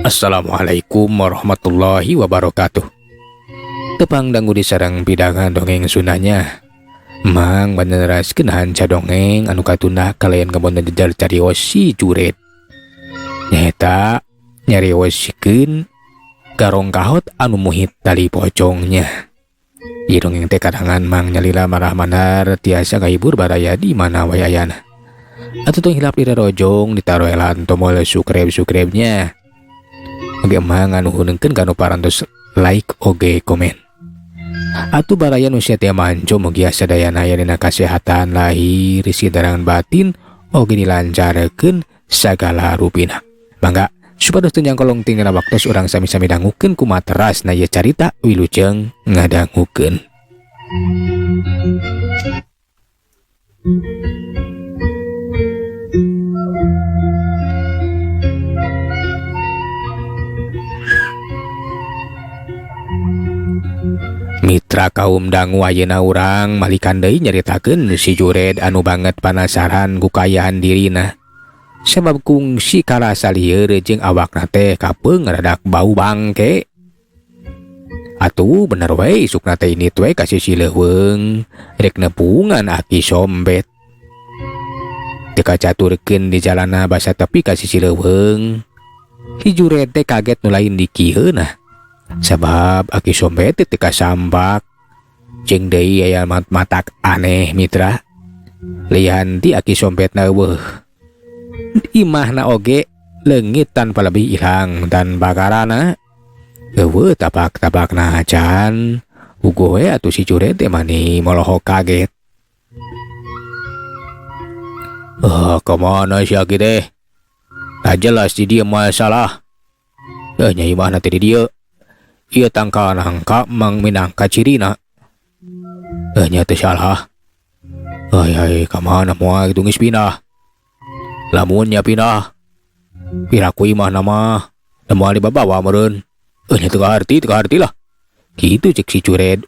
Assalamualaikum warahmatullahi wabarakatuh. Tepang dangu disarang pidangan dongeng sunanya. Mang meneraskeun hanca dongeng anu katuna kalayan gamon jejar carios si Juret. Nyata nyariosikeun garong kahot anu muhit tali pocongnya. Ieu dongeng teh kadangan mang nyalila marah manar tiasa kahibur baraya di mana wae ayana. Atuh tong hilap di rojong ditaroelan tombol subscribe-nya. Oge emang anu hunengkeun kanu parantos like oge komen. Atuh baraya nu sia teh manco mugi sadayana aya dina kasehatan lahir isi darangan batin oge dilancarkeun sagala rupina. Mangga supados teu nyangkolong tinggal waktos urang sami-sami dangukeun kumaha terasna ieu carita wilujeng ngadangukeun. Mitra kaum dangu ayeuna urang malikan deui nyaritakeun si Juret anu banget panasaran ku kayaan dirina. Sabab kungsi karasa lieur jeung awakna teh kapeung ngaradak bau bangke. Atuh bener we isukna teh ini we ka sisi leuweung rek nepungan aki sombet. Teu kacaturkeun di jalanna basa tepi ka sisi leuweung. Si Juret teh kaget nu lain dikieuna. Sabab aki sombet teu kasambak jeung deui aya matak aneh mitra. Lihan ti aki sombetna eueuh. Imahna oge leungit tanpa lebih ilang dan bagarana eueuh tapak-tapakna acan. Ugo we atuh si Juret teh mani molohok kaget. Kemana si aki teh? Tak jelas di dia masalah. Nyai imahna teh di dieu. Ia tangka nangka mang minangka cirina. Nya teu salah. Ai kamana moal kitu geus pindah. Lamun nya pindah. Piraku imah nama moal dibawa meureun. Nya teu arti lah. Kitu cek si Juret.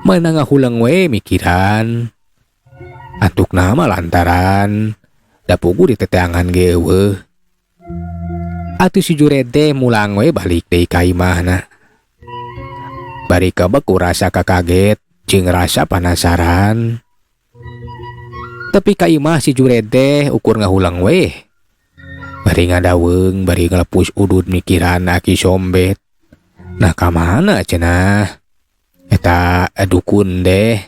Mana ngahulang we mikiran. Antuk nama lantaran da pugu di teteangan ge eueuh. Atuh si Juret teh mulang we balik deui ka imahna. Bari kebeku rasa kakaget jeung rasa penasaran. Tapi ka imah si Juret teh ukur ngahulang we. Bari ngadaweung, bari ngalepus udud mikiran aki sombet. Nah ka mana cenah? Eta dukun deh.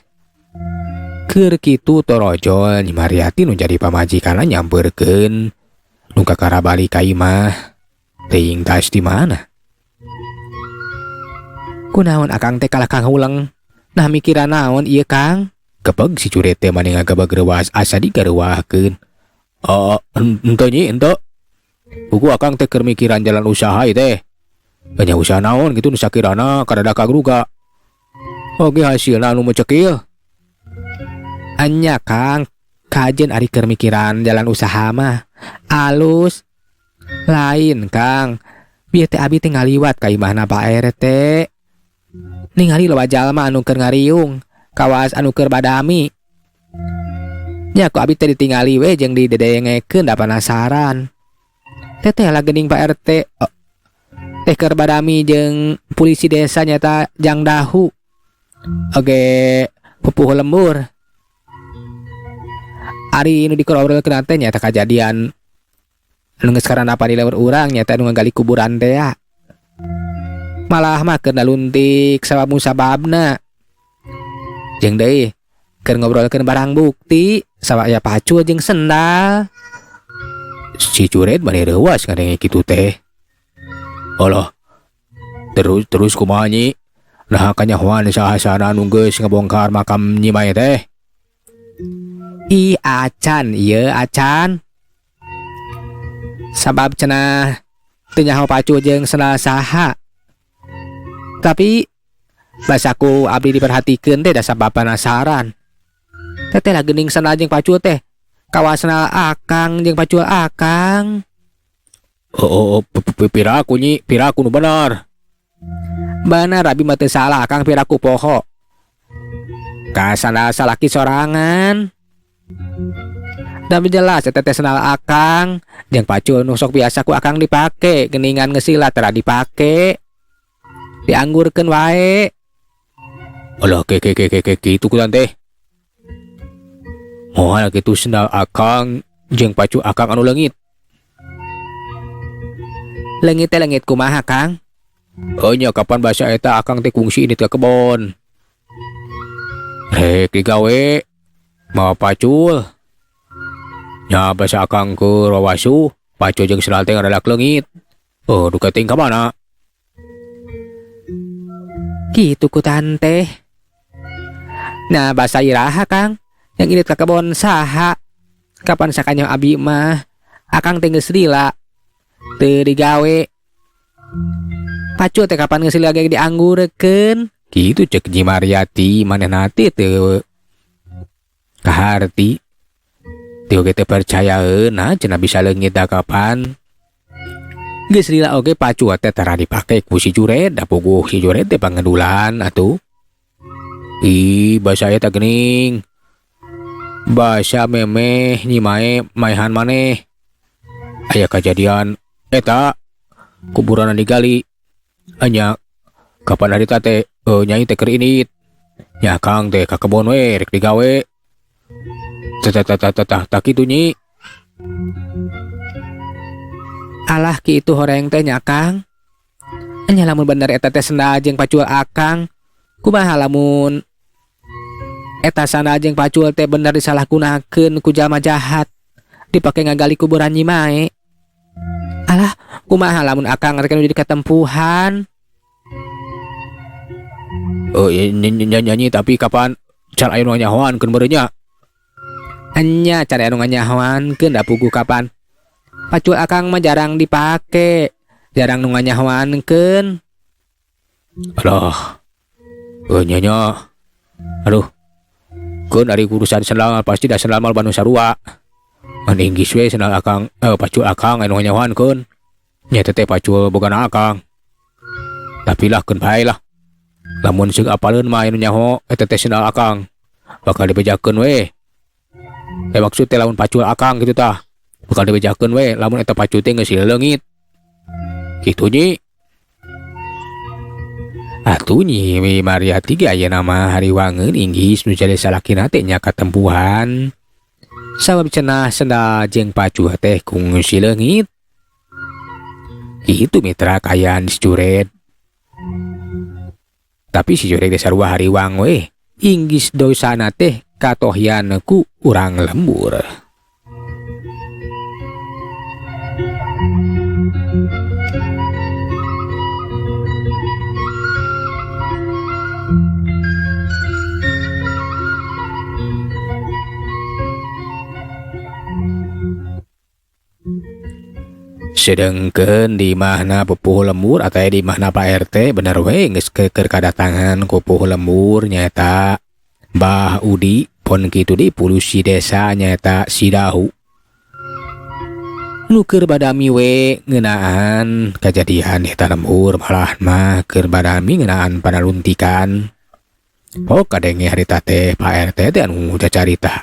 Keur kitu torojol Nyi Mariati nu jadi pamajikanna nyampeurkeun nu kakara balik ka imah. Teuing tas di mana? Kunaon akang teh kalah kang hulang. Nah mikiran naon ieu Kang? Kepeg si Juret teh mani ngagabag reuwas asa digareuwahkeun. Henteu nyi henteu. Buku akang teh keur mikiran jalan usaha ieu teh. Nya usaha naon kitu nu sakirana karada kagruga. Oge hasilna anu mecekil. Anya Kang, kajen ari keur mikiran jalan usaha mah alus. Lain Kang, bieu teh abi teh ngaliwat ka imahna Pak RT. Ningali loba jalma anu keur ngariung, kawas anu keur badami. Nya ku abi teh ditingali we jeung didedengekeun da penasaran. Teteh lah geuning Pak RT. Teh keur badami jeung polisi desa nyata Jang Dahu. Oge pupuh lembur. Ari nu dikobrolkeun teh nyata kajadian anu geus karana apa di leuweur urang nyata anu nggali kuburan teh ya. Malah mah keur naluntik sabab-musababna. Jeung deui keur ngobrolkeun barang bukti sawaya pacu jeung sendal. Si Juret bari reuwas ngadenge kitu teh. Alah. Terus kumaha nyi? Nah kanyahoan saha-sahana anu geus ngabongkar makam Nyi Mai teh. Ih acan, ieu acan. Sabab cenah teu nyaho pacu jeung sendal saha. Tapi basaku abdi diperhatikeun teh da sabab penasaran. Teteh lah geuning sendal jeung pacu teh kawas sendal akang jeung pacul akang. Piraku nyi, piraku nu bener. Bener abi mah teu salah akang piraku poho. Ka sandal salaki sorangan. Tapi jelas eta teh sendal akang Jeung pacul nu sok biasa ku akang dipake, geuningan ngesila tara dipake. Dianggurkeun wae. Alah ke kitu kutan teh. Moal kitu sendal akang jeung pacu akang anu leungit. Leungit teh leungit kumaha, Kang? Nya kapan basa eta akang teh kungsi ini ke kebon. Rek digawe mawa pacul. Nya basa akang ke wawasu, pacul jeung sendal teh ngaradak leungit. Duka ting ka mana? Gitu ku tante. Nah basa iraha Kang, yang ini ke kebon saha? Kapan sakanya abi mah akang teh geus lila teu digawe. Pacul teh kapan geus lila ge dianggurkeun? Kitu cek Nyi Mariati, manehna teh teu kaharti. Teu ge teu percayaeun cenah bisa leungit da kapan. Geus lila oge pacul teh tara dipake ku si Juret, da puguh si Juret teh pangedulan atuh. Basa eta geuning. Basa memeh nyimae maehan maneh. Aya kejadian eta kuburan digali. Anya kapan harita teh nyai teh keur init. Nya Kang teh ka kebon we rek digawe. Tak kitu Nyi. Alah kitu horeng teh nya Kang. Anya lamun bener eta teh sendal jeung pacul akang, kumaha lamun eta sandal jeung pacul teh bener disalahgunakeun ku jalma jahat, dipake ngagali kuburan Nyi Mae? Alah, kumaha lamun akang rek jadi katempuhan? Nyanyi tapi kapan cal aya nu nyahoankeun beureun nya? Anya cara anu nyahoankeun da puguh kapan? Pacul akang mah jarang dipake, jarang nu nyahoankeun. Alah, nya. Aduh, keun ari urusan sendal pasti da sendal mal Bandung sarua. Mending geus we sendal akang, pacul akang anu nyahoankeun. Nya teh pacul bogana akang. Tapi lah keun bae lah. Lamun seug apaleun mah anu nyaho eta teh sendal akang, bakal dibejakeun we. Maksud teh lamun pacul akang kitu tah. Bakal dibejakeun we lamun eta pacul teh geus leungit. Kitu Nyi. Atuh Nyi Mariati ge aya nama hariwangeun inggis nu jadi salakina teh nya katempuhan. Sabab cenah sendal jeung pacul teh kungsi leungit. Itu mitra kayaan si Juret. Tapi si Juret sarua hariwang we, inggis dosana teh katohyan ku urang lembur. Sedengkeun di mahna pupuh lembur atau di mahna Pak RT bener we geus keur kadatangan ku pupuh lembur nyaeta Mbah Udi pon kitu di pulusi desa nyaeta Sidahu. Nu keur badami we ngeunaan kejadian eta lembur malah mah keur badami ngeunaan panaluntikan. Kadenge harita teh Pak RT teh anu cacarita.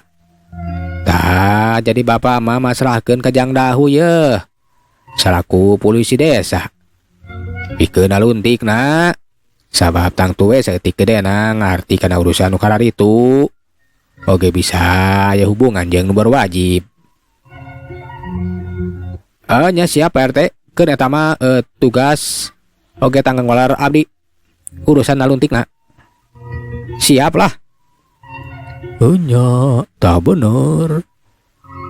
Tah jadi bapak mah masrahkeun ka Jang Dahu ye. Salaku polisi desa pikeun naluntikna sabab tangtu we saeutik gedena ngarti kana urusan nu kararitu oge bisa aya hubungan jeung nu berwajib. Nya siap Pak RT keun eta mah tugas oge tanggung walar abdi urusan naluntikna. Siap lah. Nya tah bener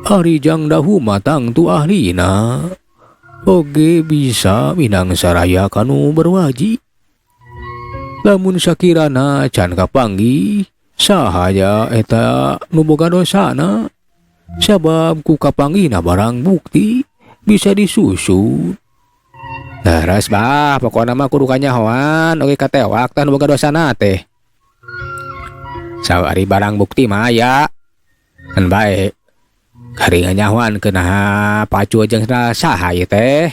ari Jang Dahu mah tangtu ahlina. Oge bisa minang saraya kanu berwajib. Lamun sakirana can kapanggih sahaya eta nu boga dosana. Sabab ku kapanggihna barang bukti bisa disusut. Daras bah pokona mah kudu kanyahoan oge katewak tah nu boga dosana teh. Sawari barang bukti mah aya. Kan bae. Kari nyahoan keuna pacul jeung saha ieu teh.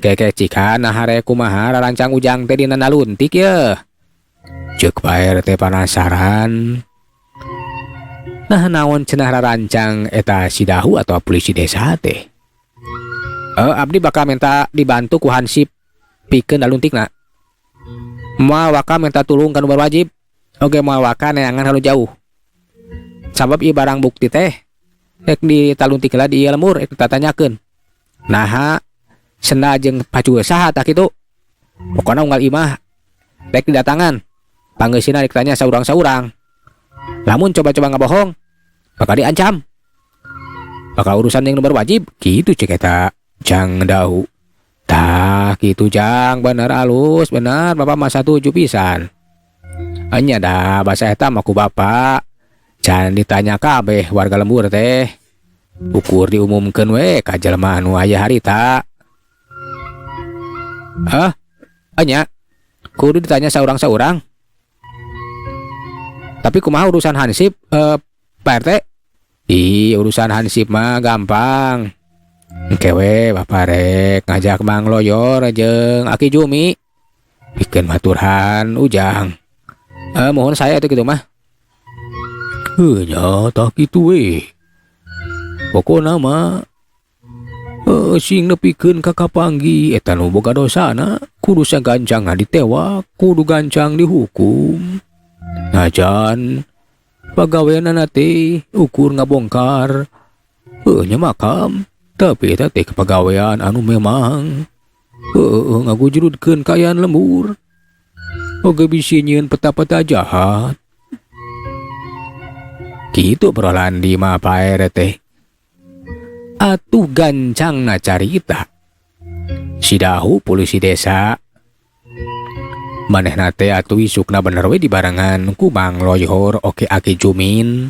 Keke cikan hare kumaha rarancang ujang teh dina naluntik ye. Ceuk Pak RT penasaran. Nah naon cenah rarancang eta Sidahu atau polisi desa teh? Abdi bakal minta dibantu ku Hansip pikeun daluntikna. Moal waka minta tulung kanu berwajib. Oge moal waka neangan halu jauh. Sabab ieu barang bukti teh rek ditaluntik heula di ieu lemur rek ditanyakeun. Naha senda jeung pacu saha tak kitu. Pokona unggal imah rek didatangan. Pangeusina rek tanya saurang-saurang. Lamun coba-coba ngabohong bakal diancam. Bakal urusan yang berwajib gitu cek eta Jang Dahu. Tah gitu Jang, bener alus, bener bapak mah satuju pisan. Anya dah bahasa eta mah ku bapak. Can ditanya kabeh warga lembur teh. Ukur diumumkeun we ka jelema anu aya harita. Anya kudu ditanya saurang-saurang. Tapi kumaha urusan Hansip Pak RT? Urusan Hansip mah gampang. Kewe bapak rek ngajak Mang Loyor jeung Aki Jumi pikeun maturhan Ujang. Mohon saya teh kitu mah. Nya tak kitu we. Pokona mah sing nepikeun ka Kapanggi eta nu boga dosana kudu sagancang ditewak, kudu gancang dihukum. Najan pagaweanna teh ukur ngabongkar nya makam. Tapi eta teh kepagawean anu memang ngagujrudkeun kayaan lembur. Oge bisi nyieun peta-peta jahat. Kitu perolahan di mah Pak RT. Atuh gancangna carita. Si Dahu polisi desa. Manehna teh atuh isukna bener we dibarengan ku Mang Loyor oke Aki Jumin.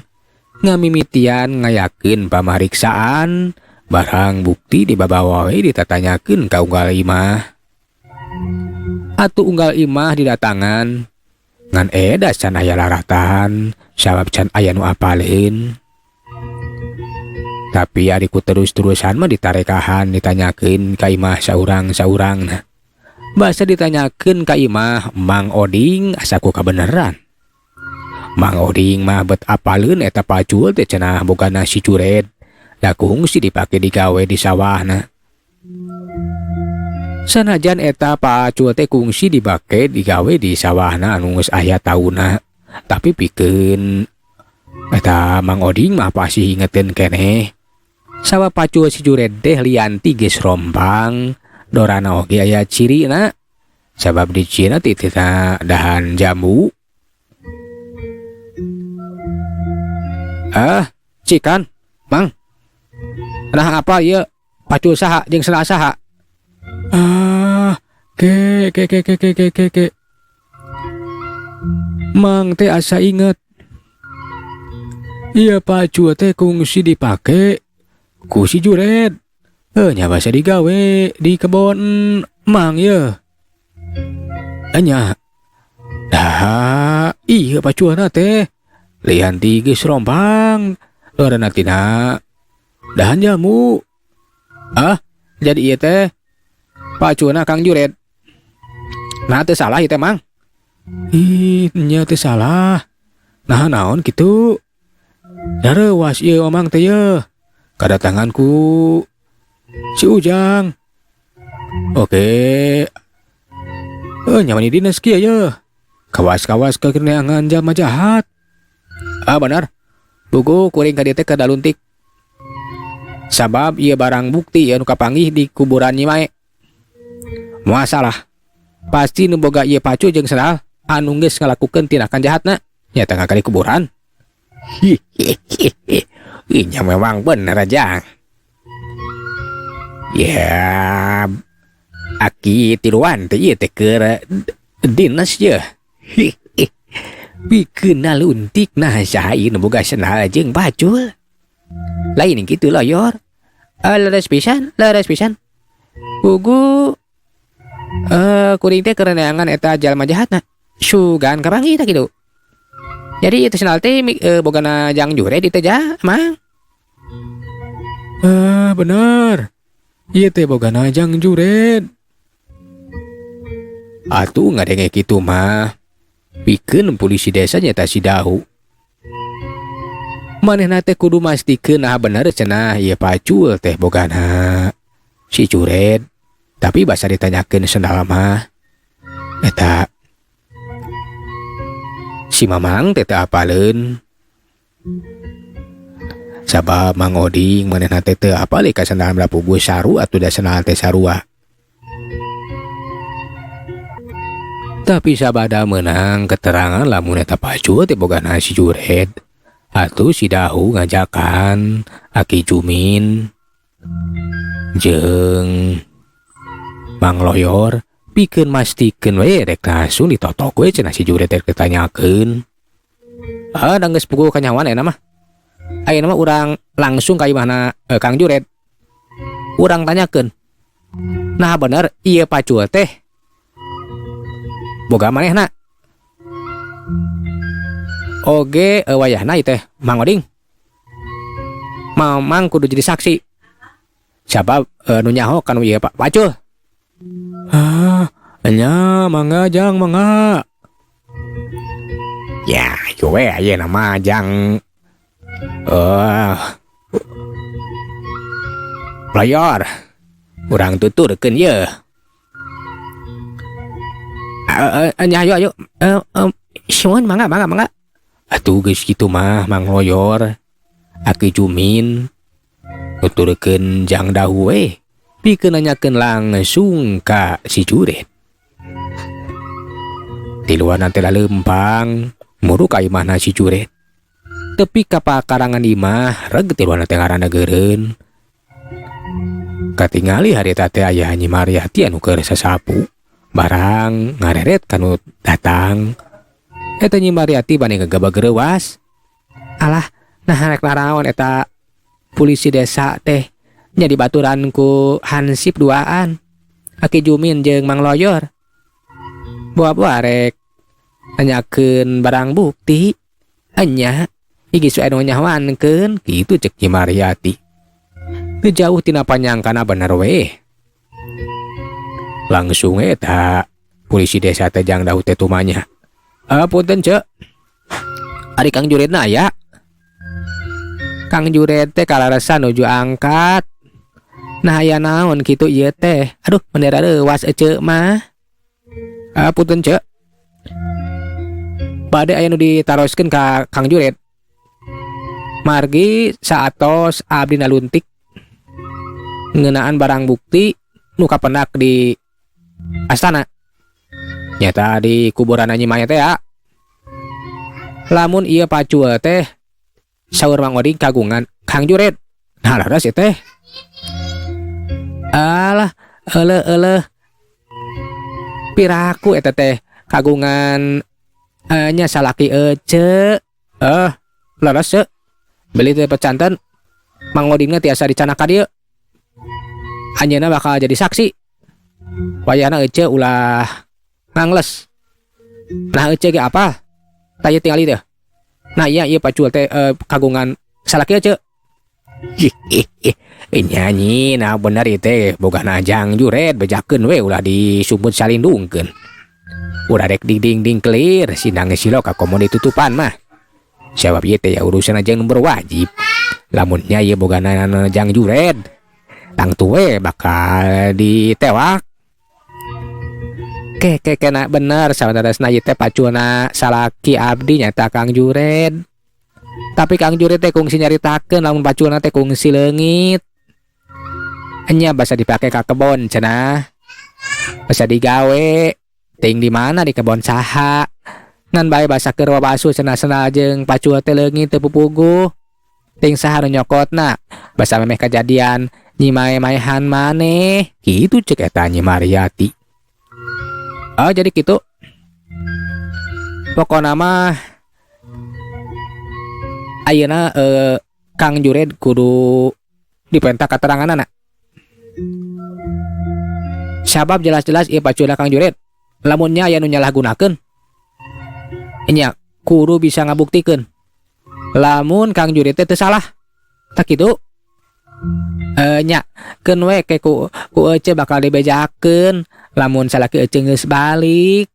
Ngamimitian ngayakeun pamariksaan. Barang bukti dibabawa we ditatanyakeun ka unggal imah. Atuh unggal imah didatangan ngan edas can aya laratan sabab can aya nu apaleun. Tapi adiku terus-terusan mah ditarekahan ditanyakeun ka imah saurang-saurangna. Basa ditanyakeun ka imah Mang Oding asa ku kabeneran. Mang Oding mah bet apaleun eta pacul teh cenah bogana si Curet. Da kungsi dipake digawe di sawahna. Sanajan eta pacul teh kungsi dipake digawe di sawahna anu geus aya tauna, tapi pikeun eta Mang Oding mah pasti ingetin keneh. Sawa pacul si Juret teh lianti geus rompang, dorana oge aya cirina. Sabab di Cina tititna dahan jambu. Cikan, Mang. Nah apa ieu pacul saha jeung sena saha? Ke. Mang teh asa inget. Iya pacul teh kungsi dipake ku si Juret. Nya basa digawe di kebon Mang ye. Nya. Dah, iya paculna teh lianti geus rompang. Lorana tina dahan jamu. Jadi ieu teh paculna Kang Juret. Nah teu salah ieu teh Mang. Nya teu salah. Nah naon kitu? Dareuwas ieu Mang teh ye. Kadatangan ku si Ujang. Oke. Nyaman di dinas kieu ye. Kawas-kawas keneangan jalma jahat. Benar. Buku kuring ka dieu teh kadaluntik. Sabab ieu barang bukti anu kapanggih di kuburan Nyi Mae. Moal salah. Pasti nu boga ieu pacul jeung sendal anu geus ngalakukeun tindakan jahatna nya tengah ka di kuburan. Nya memang bener aja. Ya, Aki tiluan teh ieu teh keur dinas ye. Bikeun naluntik nah saha ieu nu boga sendal jeung pacul. Lain kitu Loyor. Leres pisan. Pugu kuring teh keur neangan eta jalma jahatna. Sugan kapanggih tah kitu. Jadi itu sendal teh bogana Jang Juret ditu ja, Mang. Bener. Ieu teh bogana Jang Juret. Atuh ngadenge kitu mah. Pikeun polisi desa nyata si Dahu. Manehna teh kudu mastikeun nah bener cenah ieu pacul teh bogana si Curet. Tapi basa ditanyakeun sendal mah eta si Mamang teh teu apaleun. Sabab Mang Oding manehna teh teu apal ka sendal Prabu Saru atuh da sendal teh sarua. Tapi sabada menang keterangan lamun eta Pacul teh bogana si Juret atuh si Dahu ngajakan Aki Jumin jeung Mang Loyor pikeun mastikeun we rek langsung ditotok we cenah si Juret teh ditanyakeun. Da geus puguh kanyawan eta mah. Ayeuna mah urang langsung ka imahna Kang Juret. Urang tanyakeun. Nah bener ieu Pacul teh boga manehna. Oge wayahna ieu teh Mang Oding. Mamang kudu jadi saksi. Sabab nu nyaho kan ieu Pacul. Nya mangga jang mangga. Ya, yo we ayeuna mah jang Loyor. Urang tuturkeun ye. Nya ayo. Siun mangga. Atuh geus kitu mah Mang Loyor. Aki Jumin nuturkeun Jang Dahu we. Pikeun nanyakeun langsung ka si Juret. Tiluan teh lempang muru ka imahna si Juret. Tepi ka pakarangan imah reg tiluan teh ngaranna geureun. Katingali harita teh aya Nyi Mariati anu keur sasapu barang ngareret kanu datang. Eta Nyi Mariati bani ngagabag reuwas. Alah, nah rek naraon eta polisi desa teh nya dibaturan ku Hansip duaan. Aki Jumin jeung Mang Loyor. Boa rek nanyakeun barang bukti. Anya igi suwe anu nyahoankeun kitu cek Nyi Mariati. Teu jauh tina panyangkana bener we. Langsung eta polisi desa teh Jang Dahu teh tumanya. Punten cek. Ari Kang Juretna aya. Kang Juret teh kalaresan nuju angkat. Nah aya naon kitu ieu teh? Aduh bendera reuwas ece mah. Punten cek. Bade aya nu ditaroskeun ka Kang Juret. Margi saatos abdi naluntik ngeunaan barang bukti nu kapendak di astana. Nyata di kuburan Nyi Maya teh ya. Lamun ieu Pacul teh saur Mang Oding kagungan Kang Juret. Nah laras teh. Alah, euleuh. Piraku eta teh kagungan nya salaki ece. Laras ce. Beli teh pecanten Mang Odingna tiasa dicanak ka dieu. Anjeunna bakal jadi saksi. Wayahna ece ulah ngangles. Nah ece ge apa? Tanya tingali teh. Nah iya Pacul teh kagungan salaki ece. Nyanyi nah bener ieu teh bogana Jang Juret bejakeun we ulah disumput salindungkeun. Udah rek ding clear sindang silo ka komo ditutupan mah. Sabab ieu teh ya urusan aja yang berwajib. Lamun nya ieu bogana Jang Juret tang tuwe bakal ditewak. Kena bener saudara-saudara ieu teh Paculna salaki abdi nyata Kang Juret. Tapi Kang Juret teh kungsi nyaritakeun lamun Paculna teh kungsi leungit. Enya basa dipake ka kebon cenah. Basa digawe ting di mana di kebon saha. Ngan bae basa keur wabasu cenah-cenah jeung Pacul teh leungit teu pupuguh. Ting saha nu nyokotna. Basa memeh kejadian Nyi Mae-maehan maneh. Kitu cek eta Nyi Mariati. Jadi kitu. Pokona mah ayeuna Kang Juret kudu diperintah keteranganana. Sabab jelas-jelas ieu Paculna Kang Juret lamunnya aya nu nyalahgunakeun nya kudu bisa ngabuktikeun lamun Kang Juret teh teu salah. Tak kitu nya keun we ke ku ece bakal dibejakeun lamun salaki ece geus balik.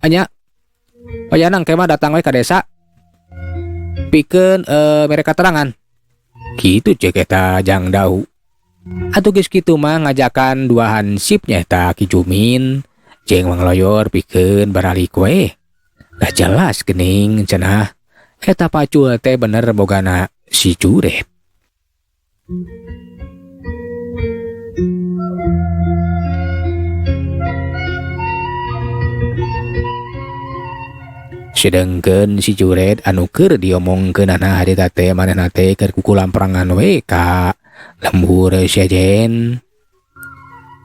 Nya Oyanang kemah datang we ka desa pikeun mere keterangan. Kitu cek eta Jang Dahu. Atuh geus kitu mah ngajakan dua hansip nyaeta Ki Jumin jeung Mang Loyor pikeun baralik we. Da jelas geuning cenah eta pacul teh bener bogana si Juret. Sedengkeun si Juret anu keur diomongkeunana harita teh manehna teh keur kukulamperangan we ka lembur sejen.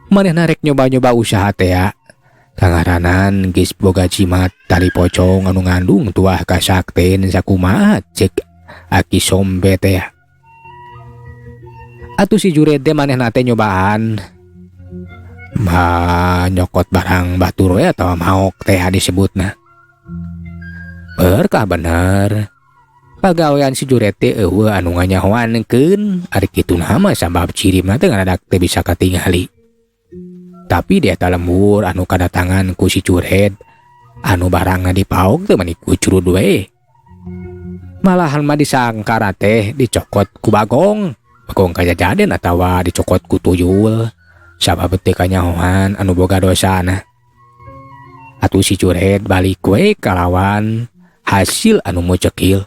Manehna rek nyoba-nyoba usaha teh ya. Kangaranan geus boga jimat tali pocong anu ngandung tuah kasakten sakumaha cek Aki Sombe teh ya. Atuh si Juret teh manehna teh nyobaan nyokot barang batur we atawa maok teh disebutna. Berkah bener pagawean si Juret teh eueuh anu nganyahoankeun ari kitu mah sabab cirimna teh ngadadak teu bisa katingali. Tapi di eta lembur anu kadatangan ku si Juret anu barangna dipaog teh mani kucrud we. Malahan mah disangkara teh dicokot ku Bagong kajajaden atawa dicokot ku tuyul sabab teu kanyahoan anu boga dosana. Atuh si Juret balik we kalawan hasil anu mocekil.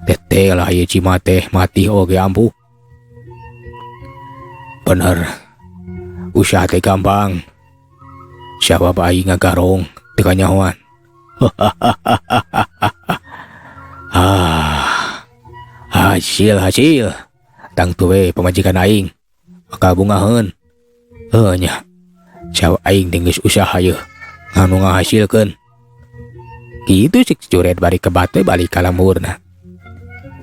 Teteh lah ieu cimat teh mati oge ampuh. Bener, usaha teh gampang. Sabab aing ngagarong teu kanyahoan. Hasil tang tuwe pamajikan aing kabungaheun. Heuh nya. Saw aing teh geus usaha yeuh anu ngahasilkeun. Kitu si Juret bari kebate balik ka lemurna.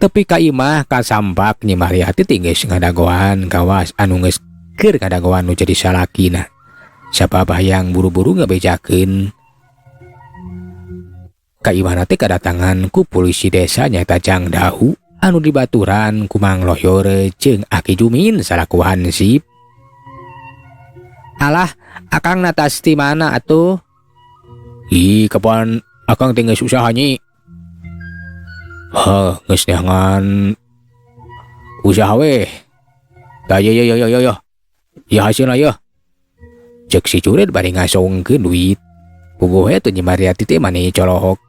Tepi ka imah kasambak Nyi Mariati geus ngadagoan kawas anu geus keur ngadagoan nu jadi salakina. Sabab hayang buru-buru ngabejakeun ka imahna teh kadatangan ku polisi desa nyaeta Jang Dahu anu dibaturan ku Mang Loyor jeung Aki Jumin salaku hansip. Alah, akang natas ti mana atuh? Kapan akang teh geus usaha nyi. Geus neangan usaha we. Tah yo. Ya hasilna yo. Cek si Juret bari ngasongkeun duit. Puguh we teh Nyi Mariati teh mani colok.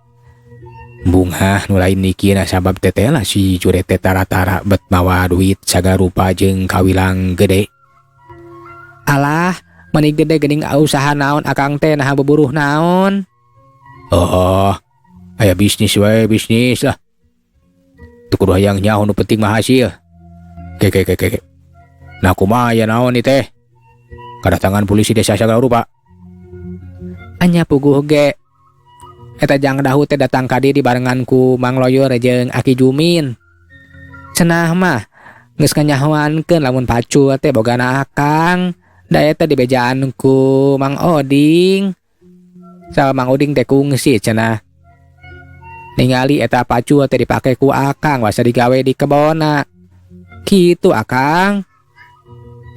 Bunga nu lain nikina sabab teteh lah si Juret teh tara-tara bet mawa duit sagarupa jeung kawilang gede. Alah, mani gede geuning usaha naon akang teh nah beburuh naon? Aya bisnis we bisnis lah. Teu kudu hayang nyaho nu penting mah hasil. Ke. Nah kumaha aya naon ieu teh? Kadatangan polisi desa sagala rupa. Anya puguh ge. Eta Jang Dahu teh datang ka dieu dibarengan ku Mang Loyor jeung Aki Jumin. Cenah mah geus kanyahoankeun lamun pacul teh bogana akang. Da eta dibejaan ku Mang Oding. Sama Mang Oding teh kungsi cenah. Ningali eta pacul teh dipake ku akang wasa digawe di kebona. Kitu akang.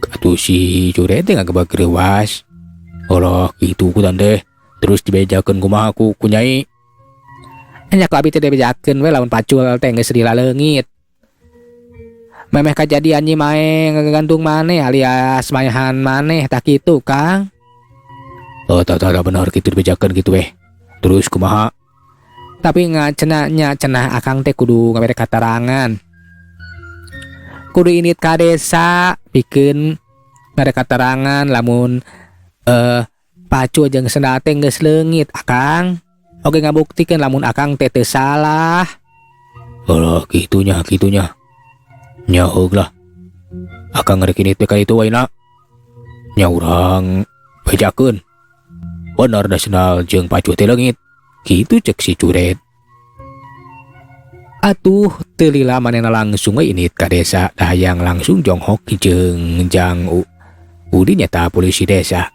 Atuh si Juret teh ngagebag reuwas. Olah kitu kutan teh. Terus dibejakeun kumaha ku Nyai. Nya ku abi teh dibejakeun we lamun pacul teh geus dilaleungit. Memeh kajadian nyi mae ngagantung maneh alias mayahan maneh tah kitu Kang. Tah bener kitu dibejakeun kitu weh. Terus kumaha? Tapi cenah akang teh kudu ngabere katerangan. Kudu init ka desa pikeun ngabere katerangan lamun pacul jeung sendal teh geus leungit akang. Oge ngabuktikeun lamun akang teh teu salah. Alah kitunya. Nya heuglah. Akang rek init teh ka ditu wae na. Nya urang bejakeun. Bener da sendal jeung pacul teh leungit. Kitu cek si Juret. Atuh teu lila manehna langsung we init ka desa da hayang langsung jonghok jeung Jang Udi nyata polisi desa.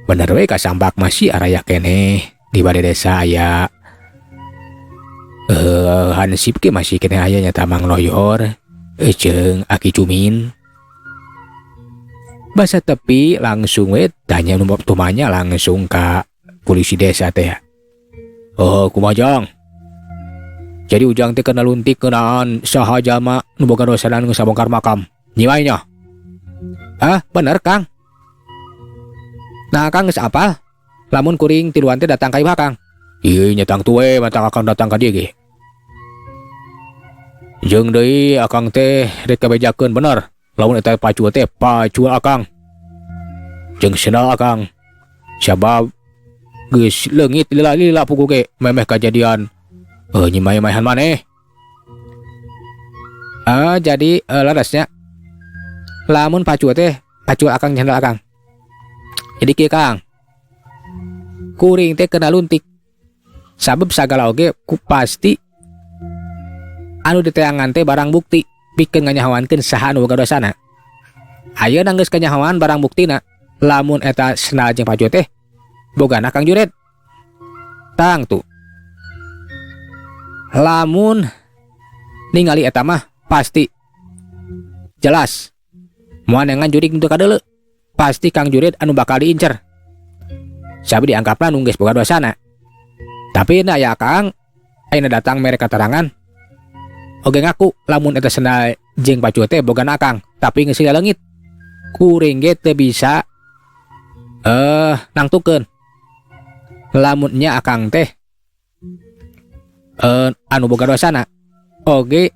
Bener we kasambak masih araya keneh di bade desa aya hansip ke masih keneh aya nyata Mang Loyor jeung Aki Jumin. Basa tepi langsung we tanya nu tumanya langsung ka polisi desa teh. Kumaha Jang? Jadi ujang teh kena luntik keunaan saha jalma nu boga dosa dan geus sabongkar makam. Nyiwainya. Ah, bener Kang. Nah Kang geus apa? Lamun kuring tiluan teh datang ka imah Kang. Ieu nyetang tuwe mata Akang datang ka dieu ge. Jeung deui Akang teh rek kabejakeun bener. Lamun eta pacu teh pacu Akang. Jeung cenah Akang. Sabab geus leungit lila-lila pugu ge memeh kajadian nyimai-maihan maneh. Jadi larasnya lamun pacu teh pacu Akang nyandal Akang. Jadi kieu Kang. Kuring teh kena luntik. Sabab sagala oge ku pasti anu diteangan teh barang bukti pikeun nganyahoankeun saha anu boga dosana. Ayeuna geus kanyahoan barang buktina. Lamun eta sendal jeung pacu teh bogana Kang Juret. Tang tuh. Lamun ningali eta mah pasti jelas moal nengan jurig untuk kadeuleu. Pasti Kang Juret anu bakal diincer. Sabi dianggapna nu geus boga dosana. Tapi na ya Kang, ayeuna datang mere katerangan. Oge ngaku lamun eta sendal jeung pacu teh bogana Akang, tapi geus leungit. Kuring ge teu bisa nangtukeun. Lamunnya Akang teh anu boga dosana. Oge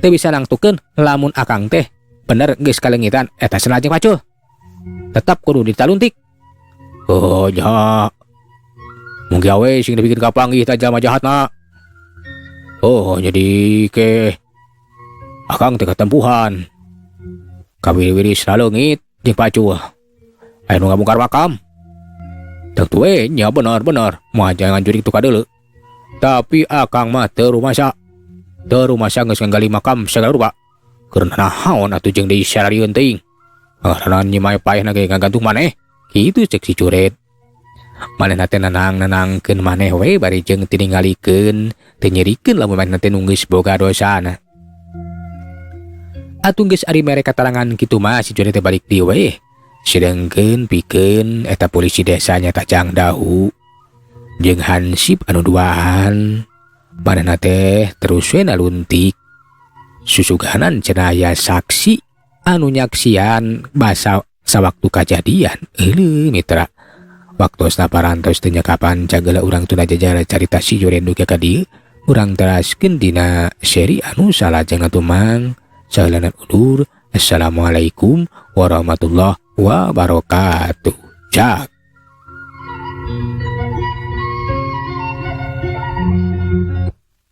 teu bisa nangtukeun lamun Akang teh bener geus kalengitan eta sendal jeung pacu. Tetap kudu ditaluntik. Oh nya. Mungkin awe sing dibikin kapanggih ta jalma jahatna. Oh jadi ke Akang teh katempuhan. Kawiri-wiri leungit jeung pacu. Anu ngabongkar makam. Teu we nya bener-bener moal jangan jurig tu kadeuleu. Tapi Akang mah teu rumasa. Teu rumasa geus nggali makam sagala rupa. Keur naon atuh jeung deui sararieun teuing. Ngaran nyimai paehna ge ngagantung maneh. Kitu cek si Curet. Manehna teh nenangkeun maneh we bari jeung teu ningalikeun, teu nyerikeun lamun manehna teh nu geus boga dosana. Atuh geus ari mere katerangan kitu mah si Curet teh balik deui we. Sedengkeun pikeun eta polisi desa nya Tajang Dahu jeung Hansip anu duaan. Manehna teh terus we naluntik. Susuganan cenah aya saksi anu nyaksian basa sawaktu kajadian. Euleuh mitra. Waktosna parantos teu nyakapan jagela urang tuna jajara carita si Juret duke ka dieu. Urang teraskeun dina seri anu salajengna tumang. Saeuleuna undur. Assalamualaikum warahmatullahi wabarakatuh. Jak.